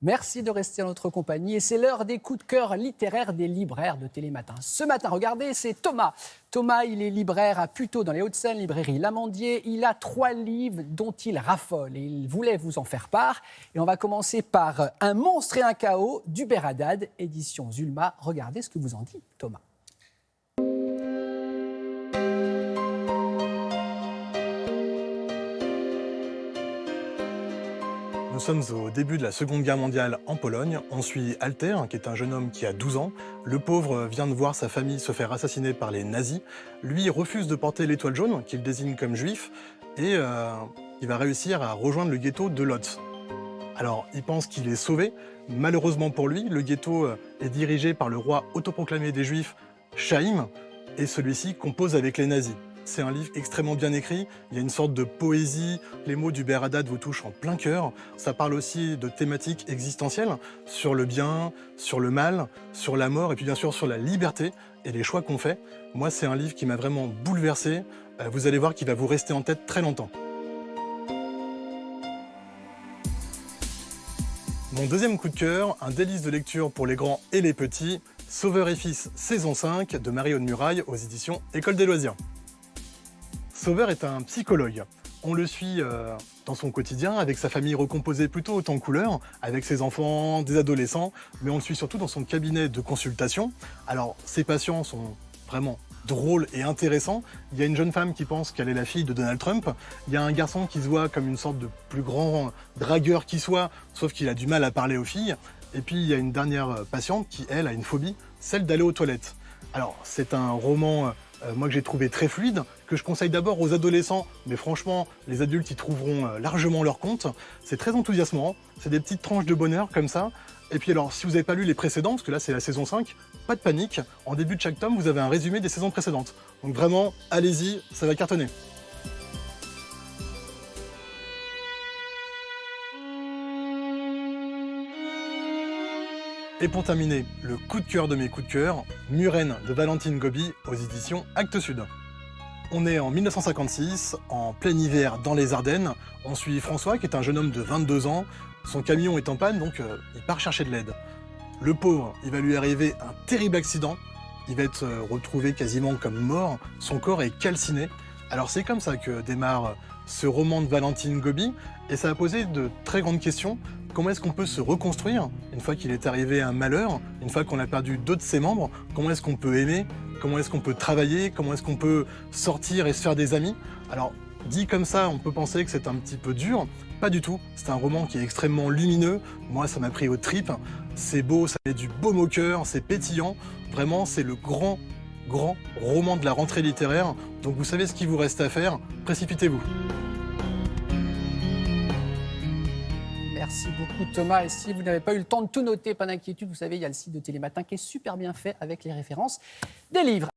Merci de rester en notre compagnie et c'est l'heure des coups de cœur littéraires des libraires de Télématin. Ce matin, regardez, c'est Thomas. Thomas, il est libraire à Puteaux dans les Hauts-de-Seine, librairie L'Amandier. Il a 3 livres dont il raffole et il voulait vous en faire part. Et on va commencer par Un monstre et un chaos d'Hubert Haddad, édition Zulma. Regardez ce que vous en dit Thomas. Nous sommes au début de la Seconde Guerre mondiale en Pologne. On suit Alter, qui est un jeune homme qui a 12 ans. Le pauvre vient de voir sa famille se faire assassiner par les nazis. Lui refuse de porter l'étoile jaune, qu'il désigne comme juif, et il va réussir à rejoindre le ghetto de Łódź. Alors, il pense qu'il est sauvé. Malheureusement pour lui, le ghetto est dirigé par le roi autoproclamé des Juifs, Chaim, et celui-ci compose avec les nazis. C'est un livre extrêmement bien écrit, il y a une sorte de poésie, les mots d'Hubert Haddad vous touchent en plein cœur. Ça parle aussi de thématiques existentielles, sur le bien, sur le mal, sur la mort et puis bien sûr sur la liberté et les choix qu'on fait. Moi, c'est un livre qui m'a vraiment bouleversé. Vous allez voir qu'il va vous rester en tête très longtemps. Mon deuxième coup de cœur, un délice de lecture pour les grands et les petits, Sauveur et Fils, saison 5 de Marie-Aude Muraille aux éditions École des loisirs. Sauveur est un psychologue. On le suit dans son quotidien, avec sa famille recomposée plutôt haute en couleur, avec ses enfants, des adolescents, mais on le suit surtout dans son cabinet de consultation. Alors, ses patients sont vraiment drôles et intéressants. Il y a une jeune femme qui pense qu'elle est la fille de Donald Trump. Il y a un garçon qui se voit comme une sorte de plus grand dragueur qui soit, sauf qu'il a du mal à parler aux filles. Et puis, il y a une dernière patiente qui, elle, a une phobie, celle d'aller aux toilettes. Alors, c'est un roman moi que j'ai trouvé très fluide, que je conseille d'abord aux adolescents, mais franchement, les adultes y trouveront largement leur compte. C'est très enthousiasmant, c'est des petites tranches de bonheur comme ça. Et puis alors, si vous n'avez pas lu les précédents, parce que là c'est la saison 5, pas de panique, en début de chaque tome, vous avez un résumé des saisons précédentes. Donc vraiment, allez-y, ça va cartonner. Et pour terminer, le coup de cœur de mes coups de cœur, Muren de Valentine Gobi aux éditions Actes Sud. On est en 1956, en plein hiver dans les Ardennes. On suit François qui est un jeune homme de 22 ans. Son camion est en panne donc il part chercher de l'aide. Le pauvre, il va lui arriver un terrible accident. Il va être retrouvé quasiment comme mort. Son corps est calciné. Alors c'est comme ça que démarre ce roman de Valentine Gobi et ça a posé de très grandes questions. Comment est-ce qu'on peut se reconstruire une fois qu'il est arrivé un malheur, une fois qu'on a perdu 2 de ses membres? Comment est-ce qu'on peut aimer? Comment est-ce qu'on peut travailler? Comment est-ce qu'on peut sortir et se faire des amis? Alors, dit comme ça, on peut penser que c'est un petit peu dur. Pas du tout. C'est un roman qui est extrêmement lumineux. Moi, ça m'a pris aux tripes. C'est beau, ça met du baume au cœur, c'est pétillant. Vraiment, c'est le grand roman de la rentrée littéraire. Donc vous savez ce qu'il vous reste à faire. Précipitez-vous. Merci beaucoup Thomas. Et si vous n'avez pas eu le temps de tout noter, pas d'inquiétude, vous savez, il y a le site de Télématin qui est super bien fait avec les références des livres.